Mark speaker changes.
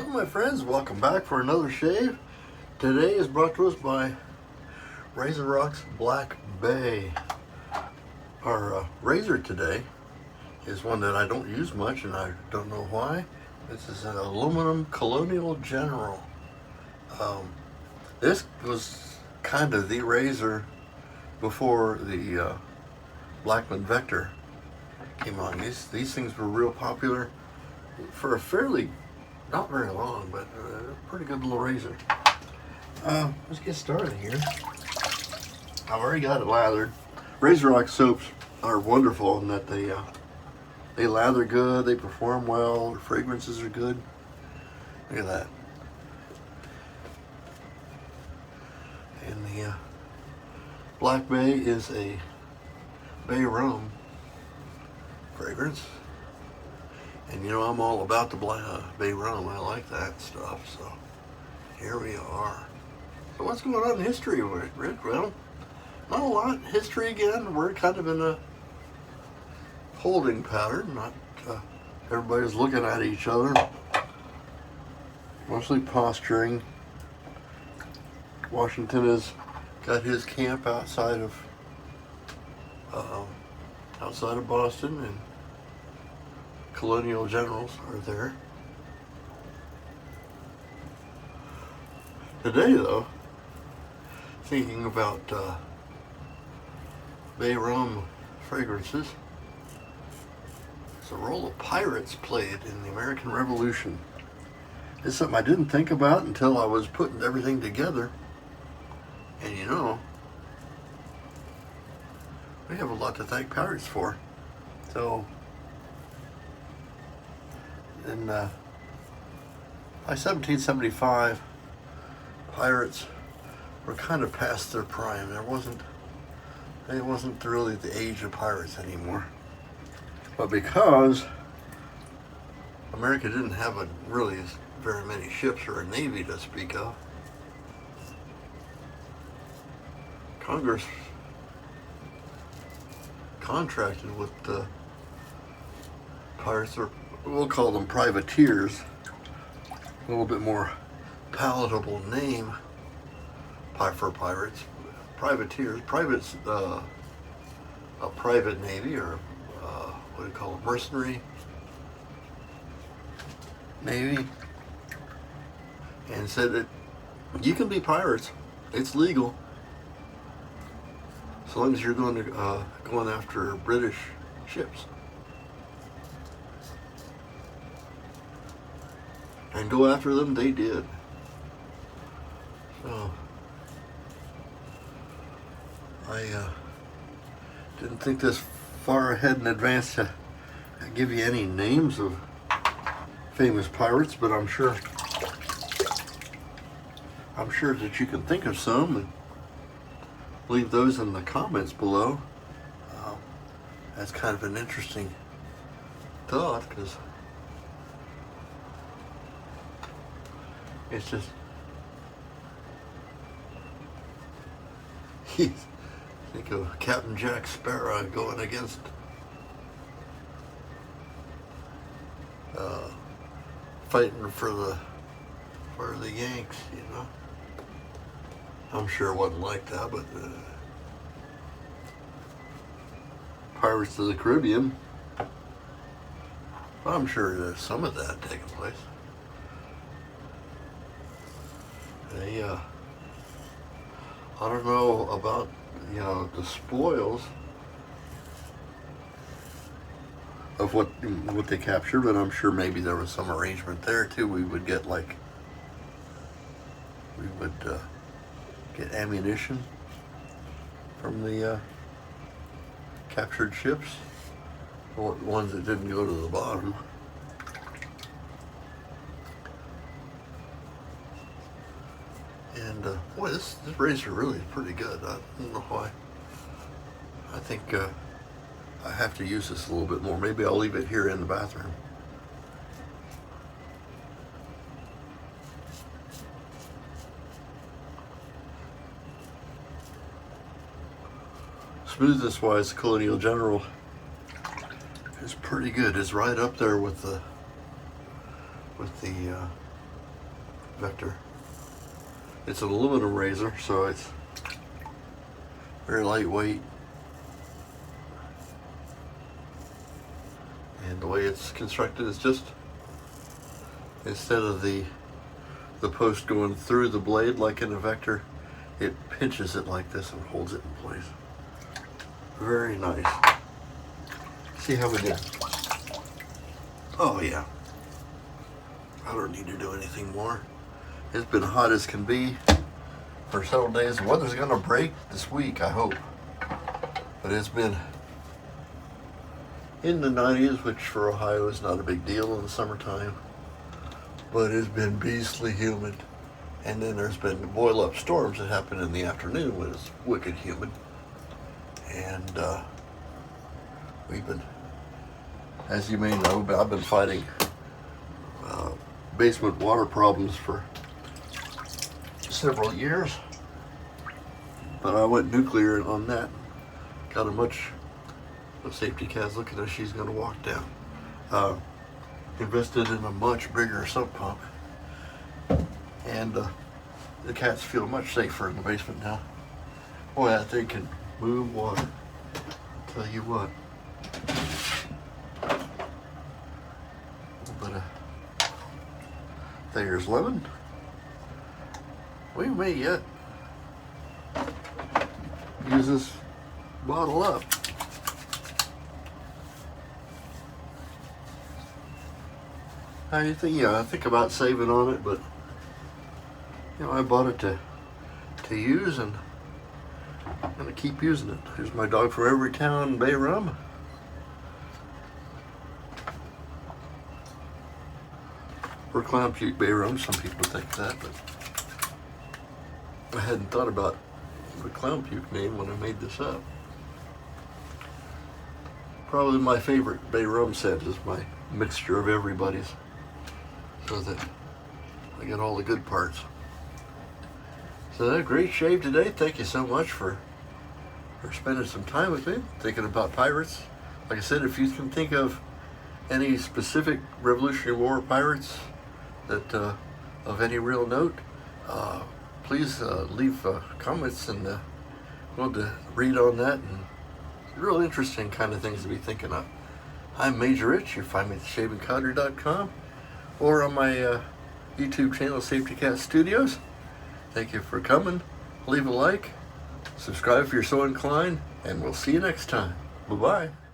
Speaker 1: Hello my friends, welcome back for another shave. Today is brought to us by RazoRock's Black Bay. Our razor today is one that I don't use much and I don't know why. This is an aluminum Colonial General. This was kind of the razor before the Blackman Vector came on. These things were real popular for a fairly, not very long, but a pretty good little razor. Let's get started here. I've already got it lathered. RazoRock soaps are wonderful in that they lather good, they perform well, their fragrances are good. Look at that. And the Black Bay is a bay rum fragrance. And you know, I'm all about the bay rum. I like that stuff. So here we are. So what's going on in history, Rick? Well, not a lot. History again. We're kind of in a holding pattern. Not everybody's looking at each other. Mostly posturing. Washington has got his camp outside of Boston, and Colonial Generals are there. Today, though, thinking about bay rum fragrances, there's a role the pirates played in the American Revolution. It's something I didn't think about until I was putting everything together. And you know, we have a lot to thank pirates for. So, by 1775, pirates were kind of past their prime. It wasn't really the age of pirates anymore. But because America didn't have really very many ships or a navy to speak of, Congress contracted with the pirates, or we'll call them privateers, a little bit more palatable name for pirates. Privateers, privates, a private navy, or what do you call it, mercenary navy, and said that you can be pirates, it's legal, so long as you're going after British ships. And go after them, they did. So, I didn't think this far ahead in advance to give you any names of famous pirates, but I'm sure that you can think of some, and leave those in the comments below. That's kind of an interesting thought, because it's just, think of Captain Jack Sparrow going against fighting for the Yanks, you know. I'm sure it wasn't like that, but Pirates of the Caribbean, I'm sure there's some of that taking place. I don't know about, you know, the spoils of what they captured, but I'm sure maybe there was some arrangement there too. We would get get ammunition from the captured ships, or ones that didn't go to the bottom. And boy, this razor really is pretty good. I don't know why. I think I have to use this a little bit more. Maybe I'll leave it here in the bathroom. Smoothness wise, Colonial General is pretty good. It's right up there with the vector. It's an aluminum razor, so it's very lightweight. And the way it's constructed is just, instead of the post going through the blade like in a vector, it pinches it like this and holds it in place. Very nice. See how we did. Oh yeah. I don't need to do anything more. It's been hot as can be for several days. The weather's gonna break this week, I hope. But it's been in the 90s, which for Ohio is not a big deal in the summertime. But it's been beastly humid. And then there's been boil up storms that happen in the afternoon when it's wicked humid. And we've been, as you may know, I've been fighting basement water problems for several years. But I went nuclear on that. Got a much, the safety cat's looking as she's gonna walk down. Invested in a much bigger sump pump. And the cats feel much safer in the basement now. Boy, that thing can move water. Tell you what. A little bit of Thayer's lemon. We may yet use this bottle up. How do you think? Yeah, I think about saving on it, but you know, I bought it to use, and I'm gonna keep using it. Here's my dog from every town, Bay Rum. Or Clown Puke Bay Rum, some people think that, but I hadn't thought about the Clown Puke name when I made this up. Probably my favorite Bay Rum scent is my mixture of everybody's, so that I get all the good parts. So that great shave today. Thank you so much for spending some time with me, thinking about pirates. Like I said, if you can think of any specific Revolutionary War pirates that of any real note, please leave comments, and we'll read on that. And real interesting kind of things to be thinking of. I'm Major Rich. You find me at shavingcottery.com or on my YouTube channel, Safety Cat Studios. Thank you for coming. Leave a like, subscribe if you're so inclined, and we'll see you next time. Bye-bye.